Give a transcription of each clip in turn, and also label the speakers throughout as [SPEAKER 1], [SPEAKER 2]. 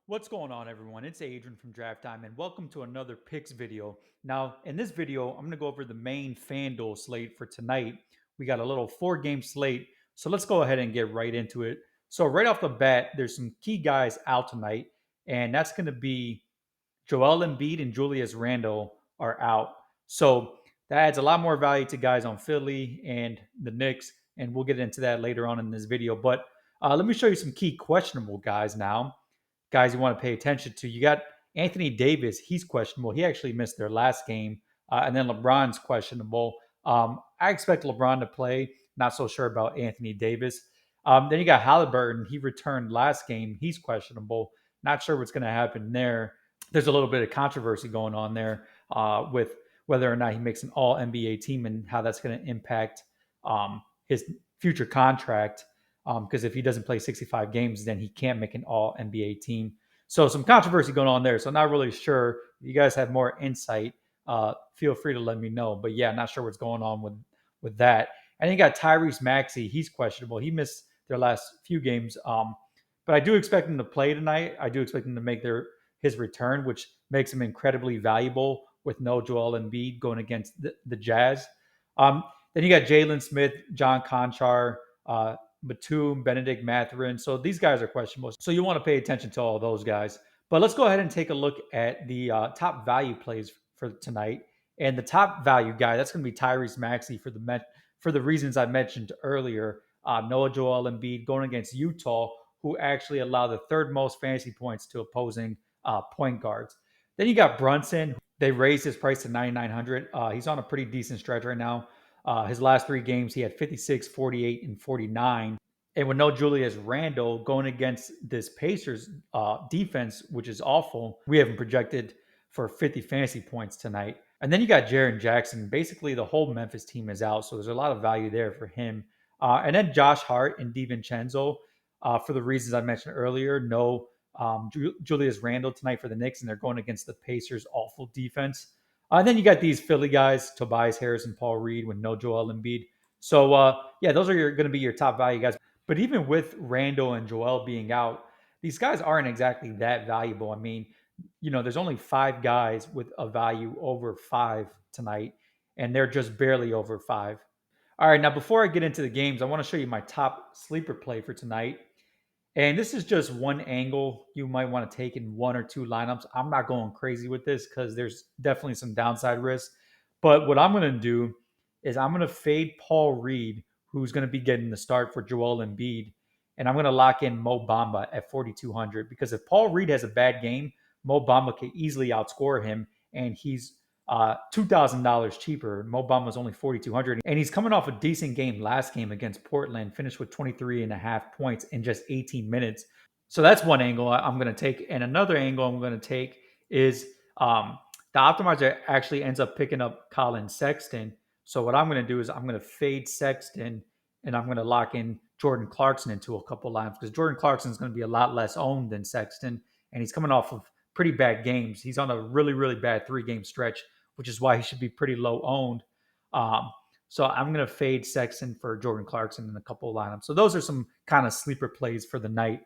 [SPEAKER 1] What's going on, everyone? It's Adrian from Draft Time, and welcome to another picks video. Now, in this video, I'm going to go over the main FanDuel slate for tonight. We got a little 4 game slate, so let's go ahead and get right into it. So, right off the bat, there's some key guys out tonight, and that's going to be Joel Embiid and Julius Randle are out. So, that adds a lot more value to guys on Philly and the Knicks, and we'll get into that later on in this video. But let me show you some key questionable guys now, guys you want to pay attention to. You got Anthony Davis. He's questionable. He actually missed their last game. And then LeBron's questionable. I expect LeBron to play. Not so sure about Anthony Davis. Then you got Halliburton. He returned last game. He's questionable. Not sure what's going to happen there. There's a little bit of controversy going on there with whether or not he makes an all NBA team and how that's going to impact his future contract, because if he doesn't play 65 games, then he can't make an all NBA team. So some controversy going on there. So I'm not really sure. If you guys have more insight, feel free to let me know. But yeah, not sure what's going on with that. And then you got Tyrese Maxey. He's questionable. He missed their last few games. But I do expect him to play tonight. I do expect him to make his return, which makes him incredibly valuable with no Joel Embiid going against the Jazz. Then you got Jalen Smith, John Conchar, Batum, Benedict Mathurin. So these guys are questionable. So you want to pay attention to all those guys. But let's go ahead and take a look at the top value plays for tonight. And the top value guy, that's going to be Tyrese Maxey for the reasons I mentioned earlier. Noah Joel Embiid going against Utah, who actually allow the third most fantasy points to opposing point guards. Then you got Brunson. They raised his price to 9,900. He's on a pretty decent stretch right now. His last 3 games, he had 56, 48, and 49. And with no Julius Randle going against this Pacers defense, which is awful, we have him projected for 50 fantasy points tonight. And then you got Jaren Jackson. Basically, the whole Memphis team is out, so there's a lot of value there for him. And then Josh Hart and DiVincenzo, for the reasons I mentioned earlier. No Julius Randle tonight for the Knicks, and they're going against the Pacers' awful defense. And then you got these Philly guys, Tobias Harris and Paul Reed, with no Joel Embiid. So, yeah, those are going to be your top value guys. But even with Randle and Joel being out, these guys aren't exactly that valuable. I mean, there's only 5 guys with a value over 5 tonight, and they're just barely over 5. All right, now before I get into the games, I want to show you my top sleeper play for tonight. And this is just one angle you might want to take in 1 or 2 lineups. I'm not going crazy with this because there's definitely some downside risk. But what I'm going to do is I'm going to fade Paul Reed, who's going to be getting the start for Joel Embiid. And I'm going to lock in Mo Bamba at 4,200, because if Paul Reed has a bad game, Mo Bamba can easily outscore him. And he's $2,000 cheaper. Mo Bamba's only 4,200, and he's coming off a decent game last game against Portland, finished with 23 and a half points in just 18 minutes. So that's one angle I'm going to take. And another angle I'm going to take is the optimizer actually ends up picking up Colin Sexton. So what I'm going to do is I'm going to fade Sexton, and I'm going to lock in Jordan Clarkson into a couple lines, because Jordan Clarkson is going to be a lot less owned than Sexton, and he's coming off of pretty bad games. He's on a really, really bad 3 game stretch, which is why he should be pretty low owned. So I'm going to fade Sexton for Jordan Clarkson in a couple of lineups. So those are some kind of sleeper plays for the night.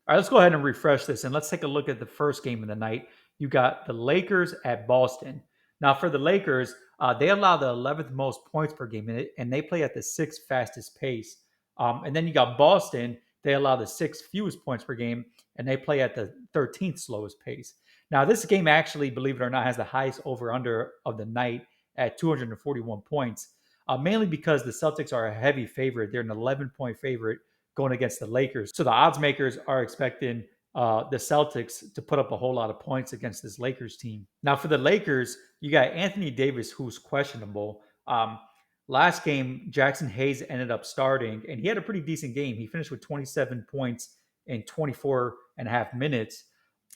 [SPEAKER 1] All right, let's go ahead and refresh this, and let's take a look at the first game of the night. You got the Lakers at Boston. Now, for the Lakers, they allow the 11th most points per game, and they play at the 6th fastest pace. And then you got Boston. They allow the 6th fewest points per game, and they play at the 13th slowest pace. Now, this game actually, believe it or not, has the highest over-under of the night at 241 points, mainly because the Celtics are a heavy favorite. They're an 11-point favorite going against the Lakers. So the odds makers are expecting the Celtics to put up a whole lot of points against this Lakers team. Now, for the Lakers, you got Anthony Davis, who's questionable. Last game, Jackson Hayes ended up starting, and he had a pretty decent game. He finished with 27 points in 24 and a half minutes.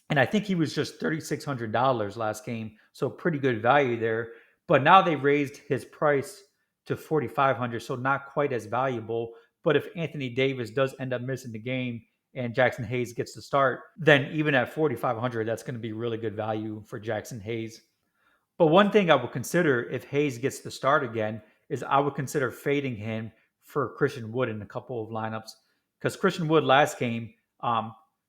[SPEAKER 1] And I think he was just $3,600 last game. So pretty good value there. But now they raised his price to 4,500, so not quite as valuable. But if Anthony Davis does end up missing the game and Jackson Hayes gets to start, then even at 4,500, that's going to be really good value for Jackson Hayes. But one thing I would consider if Hayes gets the start again is I would consider fading him for Christian Wood in a couple of lineups, because Christian Wood last game,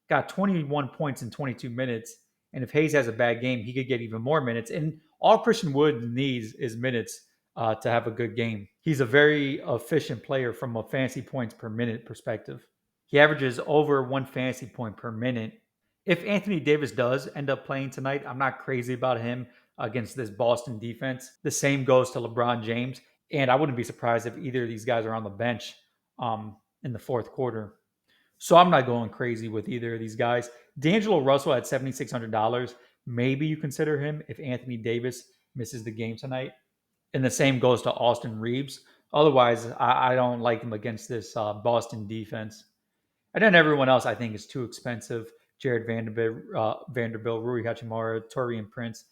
[SPEAKER 1] got 21 points in 22 minutes. And if Hayes has a bad game, he could get even more minutes. And all Christian Wood needs is minutes to have a good game. He's a very efficient player from a fantasy points per minute perspective. He averages over 1 fantasy point per minute. If Anthony Davis does end up playing tonight, I'm not crazy about him against this Boston defense. The same goes to LeBron James. And I wouldn't be surprised if either of these guys are on the bench in the fourth quarter. So I'm not going crazy with either of these guys. D'Angelo Russell at $7,600. Maybe you consider him if Anthony Davis misses the game tonight. And the same goes to Austin Reeves. Otherwise, I don't like him against this Boston defense. And then everyone else I think is too expensive. Jared Vanderbilt, Rui Hachimura, Torian Prince.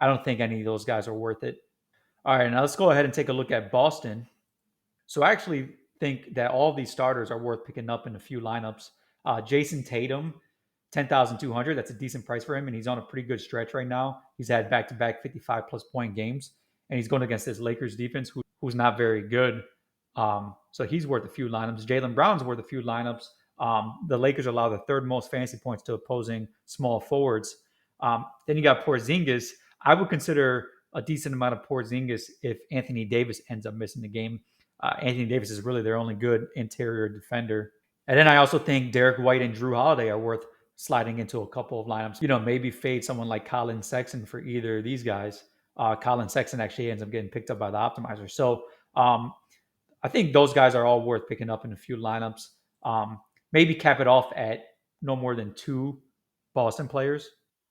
[SPEAKER 1] I don't think any of those guys are worth it. All right, now let's go ahead and take a look at Boston. So I actually think that all of these starters are worth picking up in a few lineups. Jason Tatum, 10,200. That's a decent price for him, and he's on a pretty good stretch right now. He's had back-to-back 55 plus point games, and he's going against this Lakers defense who's not very good. So he's worth a few lineups. Jaylen Brown's worth a few lineups. The Lakers allow the third most fantasy points to opposing small forwards. Then you got Porzingis. I would consider a decent amount of Porzingis if Anthony Davis ends up missing the game. Anthony Davis is really their only good interior defender. And then I also think Derek White and Drew Holiday are worth sliding into a couple of lineups. Maybe fade someone like Colin Sexton for either of these guys. Colin Sexton actually ends up getting picked up by the optimizer. So I think those guys are all worth picking up in a few lineups. Maybe cap it off at no more than two Boston players.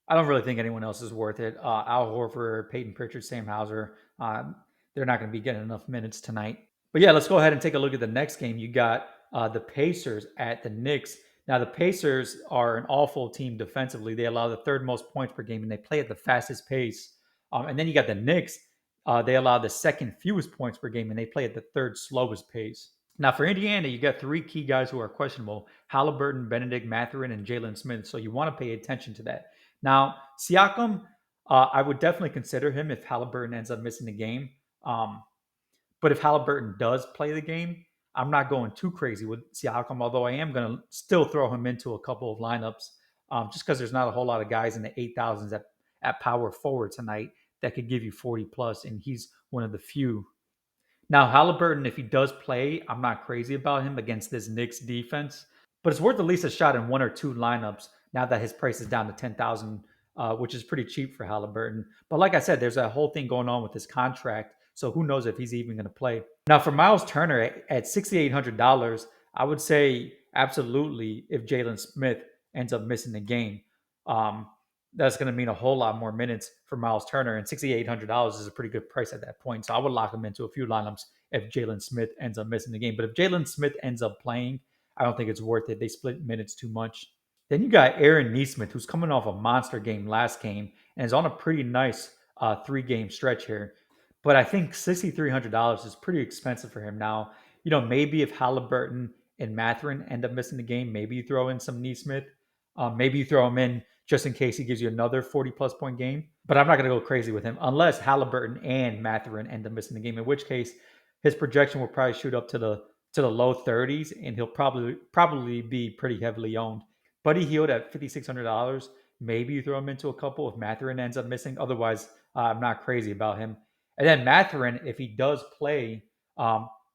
[SPEAKER 1] I don't really think anyone else is worth it. Al Horford, Peyton Pritchard, Sam Hauser, they're not going to be getting enough minutes tonight. But yeah, let's go ahead and take a look at the next game. You got the Pacers at the Knicks. Now, the Pacers are an awful team defensively. They allow the third most points per game, and they play at the fastest pace. And then you got the Knicks. They allow the second fewest points per game, and they play at the third slowest pace. Now, for Indiana, you got three key guys who are questionable: Halliburton, Benedict Mathurin, and Jalen Smith. So you want to pay attention to that. Now, Siakam, I would definitely consider him if Halliburton ends up missing the game. But if Halliburton does play the game, I'm not going too crazy with Siakam, although I am going to still throw him into a couple of lineups just because there's not a whole lot of guys in the 8,000s at power forward tonight that could give you 40 plus, and he's one of the few. Now, Halliburton, if he does play, I'm not crazy about him against this Knicks defense, but it's worth at least a shot in one or two lineups now that his price is down to 10,000, which is pretty cheap for Halliburton. But like I said, there's a whole thing going on with his contract, so who knows if he's even going to play. Now, for Miles Turner at $6,800, I would say absolutely if Jalen Smith ends up missing the game. That's going to mean a whole lot more minutes for Miles Turner, and $6,800 is a pretty good price at that point. So I would lock him into a few lineups if Jalen Smith ends up missing the game. But if Jalen Smith ends up playing, I don't think it's worth it. They split minutes too much. Then you got Aaron Nesmith, who's coming off a monster game last game and is on a pretty nice 3-game stretch here. But I think $6,300 is pretty expensive for him now. Maybe if Halliburton and Mathurin end up missing the game, maybe you throw in some Nesmith. Maybe you throw him in just in case he gives you another 40 plus point game. But I'm not going to go crazy with him unless Halliburton and Mathurin end up missing the game, in which case his projection will probably shoot up to the low 30s, and he'll probably be pretty heavily owned. Buddy Hield at $5,600. Maybe you throw him into a couple if Mathurin ends up missing. Otherwise, I'm not crazy about him. And then Mathurin, if he does play,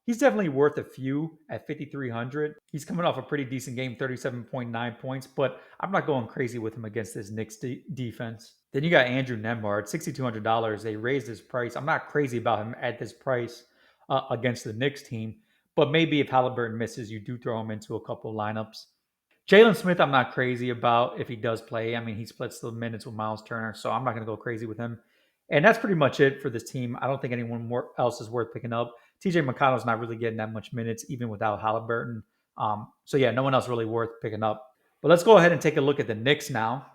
[SPEAKER 1] he's definitely worth a few at 5,300. He's coming off a pretty decent game, 37.9 points, but I'm not going crazy with him against this Knicks defense. Then you got Andrew Nembhard, $6,200. They raised his price. I'm not crazy about him at this price against the Knicks team, but maybe if Halliburton misses, you do throw him into a couple lineups. Jalen Smith, I'm not crazy about if he does play. I mean, he splits the minutes with Miles Turner, so I'm not going to go crazy with him. And that's pretty much it for this team. I don't think anyone else is worth picking up. TJ McConnell's not really getting that much minutes, even without Halliburton. So yeah, no one else really worth picking up. But let's go ahead and take a look at the Knicks now.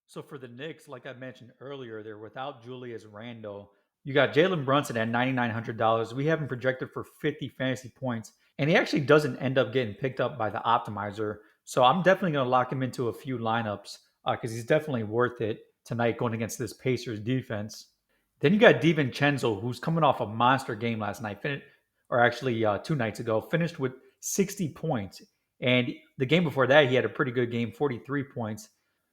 [SPEAKER 1] So for the Knicks, like I mentioned earlier, they're without Julius Randle. You got Jalen Brunson at $9,900. We have him projected for 50 fantasy points, and he actually doesn't end up getting picked up by the optimizer. So I'm definitely going to lock him into a few lineups because he's definitely worth it tonight going against this Pacers defense. Then you got DiVincenzo, who's coming off a monster game last night, or actually 2 nights ago, finished with 60 points. And the game before that, he had a pretty good game, 43 points.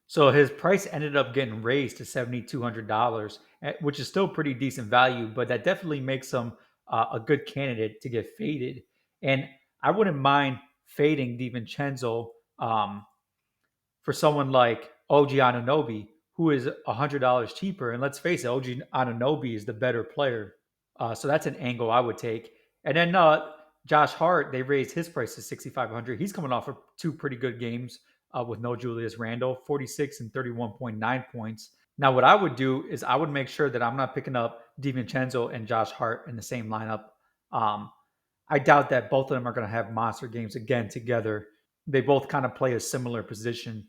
[SPEAKER 1] So his price ended up getting raised to $7,200, which is still pretty decent value, but that definitely makes him a good candidate to get faded. And I wouldn't mind fading DiVincenzo for someone like OG Anunoby, who is $100 cheaper. And let's face it, OG Anunoby is the better player. So that's an angle I would take. And then Josh Hart, they raised his price to 6,500. He's coming off of two pretty good games with no Julius Randle, 46 and 31.9 points. Now, what I would do is I would make sure that I'm not picking up DiVincenzo and Josh Hart in the same lineup. Um, I doubt that both of them are going to have monster games again together. They both kind of play a similar position.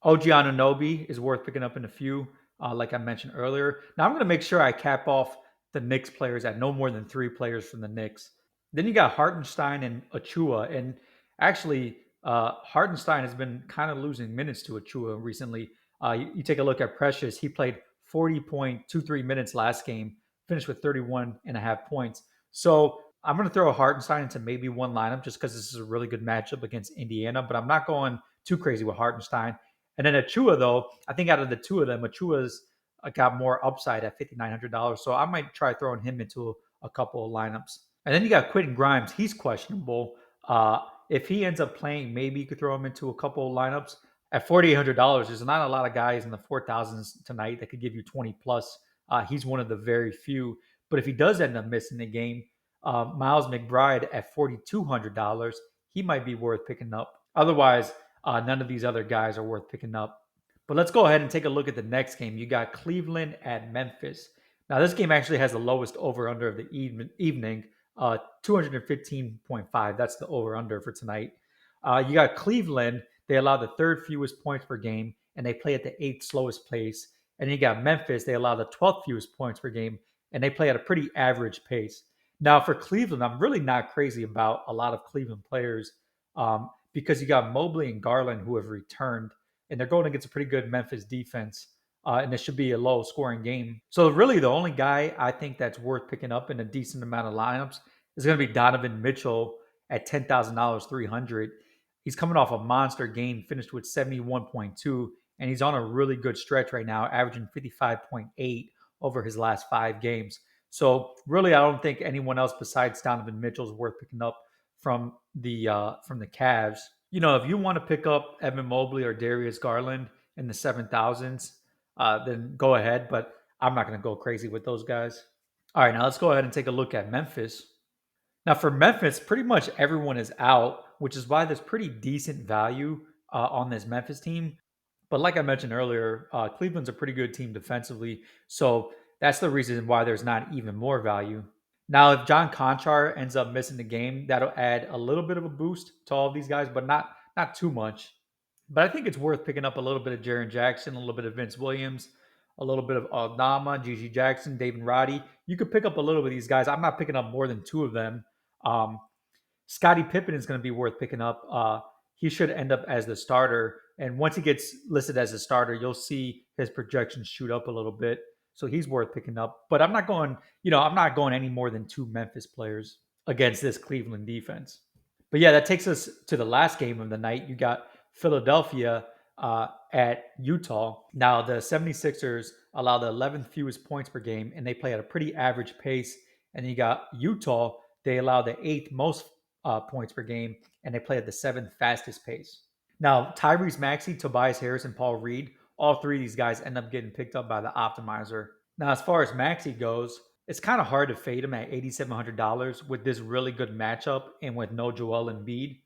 [SPEAKER 1] OG Anunoby is worth picking up in a few, like I mentioned earlier. Now I'm going to make sure I cap off the Knicks players at no more than three players from the Knicks. Then you got Hartenstein and Achua, and actually, Hartenstein has been kind of losing minutes to Achua recently. You take a look at Precious; he played 40.23 minutes last game, finished with 31 and a half points. So I'm going to throw a Hartenstein into maybe one lineup just because this is a really good matchup against Indiana, but I'm not going too crazy with Hartenstein. And then Achua, though, I think out of the two of them, Achua's got more upside at $5,900. So I might try throwing him into a couple of lineups. And then you got Quentin Grimes. He's questionable. If he ends up playing, maybe you could throw him into a couple of lineups. At $4,800, there's not a lot of guys in the 4,000s tonight that could give you 20 plus. He's one of the very few. But if he does end up missing the game, Miles McBride at $4,200, he might be worth picking up. Otherwise, none of these other guys are worth picking up. But let's go ahead and take a look at the next game. You got Cleveland at Memphis. Now, this game actually has the lowest over under of the evening, 215.5. That's the over under for tonight. You got Cleveland. They allow the third fewest points per game, and they play at the eighth slowest pace. And then you got Memphis. They allow the 12th fewest points per game, and they play at a pretty average pace. Now, for Cleveland, I'm really not crazy about a lot of Cleveland players. Because you got Mobley and Garland who have returned, and they're going against a pretty good Memphis defense. And this should be a low scoring game. So, really, the only guy I think that's worth picking up in a decent amount of lineups is going to be Donovan Mitchell at $10,000, 300. He's coming off a monster game, finished with 71.2, and he's on a really good stretch right now, averaging 55.8 over his last 5 games. So, really, I don't think anyone else besides Donovan Mitchell is worth picking up from the Cavs. You know, if you want to pick up Evan Mobley or Darius Garland in the 7,000s, then go ahead. But I'm not going to go crazy with those guys. All right, now let's go ahead and take a look at Memphis. Now, for Memphis, pretty much everyone is out, which is why there's pretty decent value on this Memphis team. But like I mentioned earlier, Cleveland's a pretty good team defensively. So that's the reason why there's not even more value. Now, if John Conchar ends up missing the game, that'll add a little bit of a boost to all of these guys, but not too much. But I think it's worth picking up a little bit of Jaren Jackson, a little bit of Vince Williams, a little bit of Aldama, Gigi Jackson, David Roddy. You could pick up a little bit of these guys. I'm not picking up more than two of them. Um, Scottie Pippen is going to be worth picking up. He should end up as the starter. And once he gets listed as a starter, you'll see his projections shoot up a little bit. So he's worth picking up. But I'm not going any more than two Memphis players against this Cleveland defense. But yeah, that takes us to the last game of the night. You got Philadelphia at Utah. Now, the 76ers allow the 11th fewest points per game, and they play at a pretty average pace. And you got Utah, they allow the eighth most points per game, and they play at the seventh fastest pace. Now, Tyrese Maxey, Tobias Harris, and Paul Reed, all three of these guys end up getting picked up by the optimizer. Now, as far as Maxey goes, it's kind of hard to fade him at $8,700 with this really good matchup and with no Joel Embiid.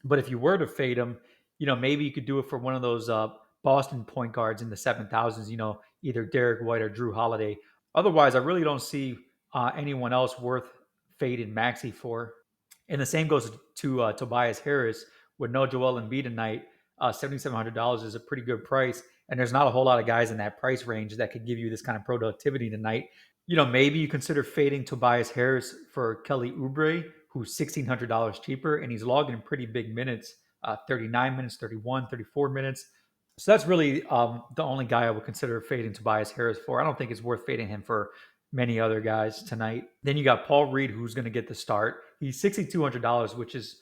[SPEAKER 1] But if you were to fade him, maybe you could do it for one of those Boston point guards in the 7,000s, either Derek White or Drew Holiday. Otherwise, I really don't see anyone else worth fading Maxey for. And the same goes to Tobias Harris with no Joel Embiid tonight. $7,700 is a pretty good price. And there's not a whole lot of guys in that price range that could give you this kind of productivity tonight. Maybe you consider fading Tobias Harris for Kelly Oubre, who's $1,600 cheaper, and he's logging pretty big minutes, 39 minutes, 31, 34 minutes. So that's really the only guy I would consider fading Tobias Harris for. I don't think it's worth fading him for many other guys tonight. Then you got Paul Reed, who's going to get the start. He's $6,200, which is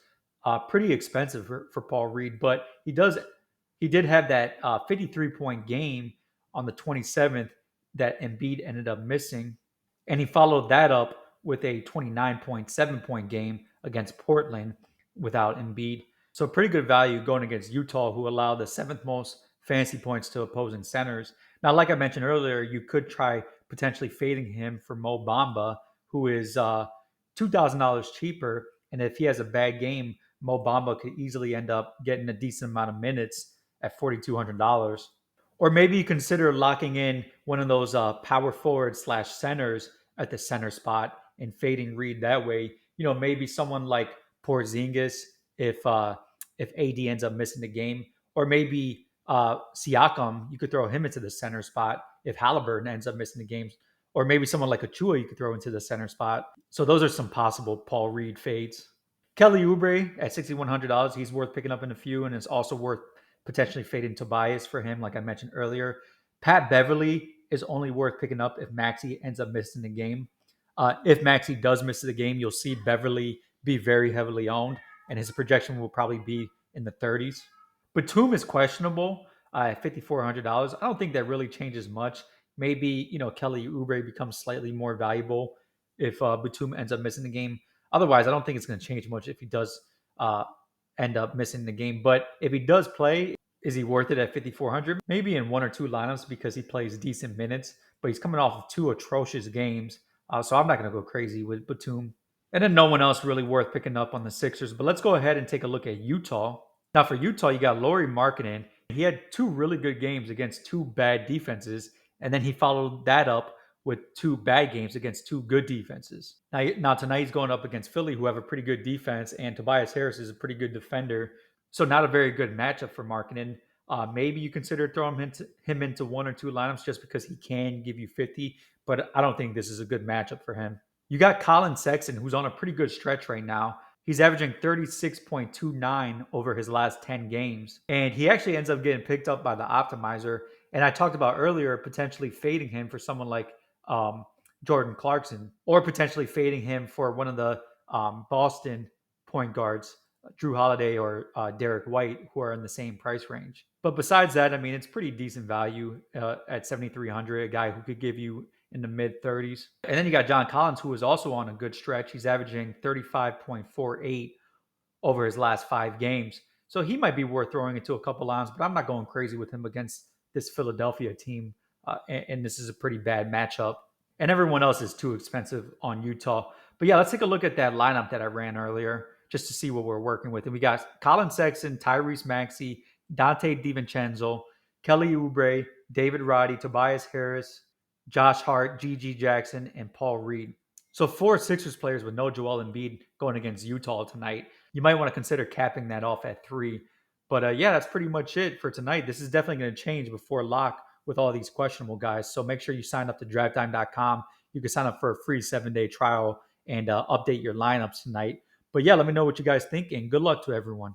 [SPEAKER 1] pretty expensive for Paul Reed, but he did have that 53-point game on the 27th that Embiid ended up missing, and he followed that up with a 29.7-point game against Portland without Embiid. So pretty good value going against Utah, who allowed the seventh most fantasy points to opposing centers. Now, like I mentioned earlier, you could try potentially fading him for Mo Bamba, who is $2,000 cheaper. And if he has a bad game, Mo Bamba could easily end up getting a decent amount of minutes at $4,200. Or maybe you consider locking in one of those power forward slash centers at the center spot and fading Reed that way. Maybe someone like Porzingis if AD ends up missing the game, or maybe Siakam, you could throw him into the center spot if Halliburton ends up missing the games, or maybe someone like Achua you could throw into the center spot. So those are some possible Paul Reed fades. Kelly Oubre at $6,100, he's worth picking up in a few, and it's also worth potentially fading Tobias for him, like I mentioned earlier. Pat Beverly is only worth picking up if Maxey ends up missing the game. If Maxey does miss the game, you'll see Beverly be very heavily owned, and his projection will probably be in the 30s. Batum is questionable at $5,400. I don't think that really changes much. Maybe Kelly Oubre becomes slightly more valuable if Batum ends up missing the game. Otherwise, I don't think it's going to change much if he does uh, end up missing the game. But if he does play, is he worth it at 5,400? Maybe in one or two lineups because he plays decent minutes, but he's coming off of two atrocious games. So I'm not going to go crazy with Batum. And then no one else really worth picking up on the Sixers. But let's go ahead and take a look at Utah. Now for Utah, you got Lauri Markkanen. He had two really good games against two bad defenses, and then he followed that up with two bad games against two good defenses. Now tonight he's going up against Philly, who have a pretty good defense, and Tobias Harris is a pretty good defender. So not a very good matchup for Markkanen. Maybe you consider throwing him into one or two lineups just because he can give you 50, but I don't think this is a good matchup for him. You got Colin Sexton, who's on a pretty good stretch right now. He's averaging 36.29 over his last 10 games. And he actually ends up getting picked up by the optimizer. And I talked about earlier potentially fading him for someone like Jordan Clarkson, or potentially fading him for one of the Boston point guards, Drew Holiday or Derek White, who are in the same price range. But besides that, I mean, it's pretty decent value at 7,300, a guy who could give you in the mid 30s. And then you got John Collins, who is also on a good stretch. He's averaging 35.48 over his last 5 games. So he might be worth throwing into a couple lines, but I'm not going crazy with him against this Philadelphia team. And this is a pretty bad matchup. And everyone else is too expensive on Utah. But yeah, let's take a look at that lineup that I ran earlier just to see what we're working with. And we got Colin Sexton, Tyrese Maxey, Dante DiVincenzo, Kelly Oubre, David Roddy, Tobias Harris, Josh Hart, G.G. Jackson, and Paul Reed. So four Sixers players with no Joel Embiid going against Utah tonight. You might want to consider capping that off at 3. But yeah, that's pretty much it for tonight. This is definitely going to change before lock with all these questionable guys. So make sure you sign up to drafttime.com. You can sign up for a free 7-day trial and update your lineups tonight. But yeah, let me know what you guys think, and good luck to everyone.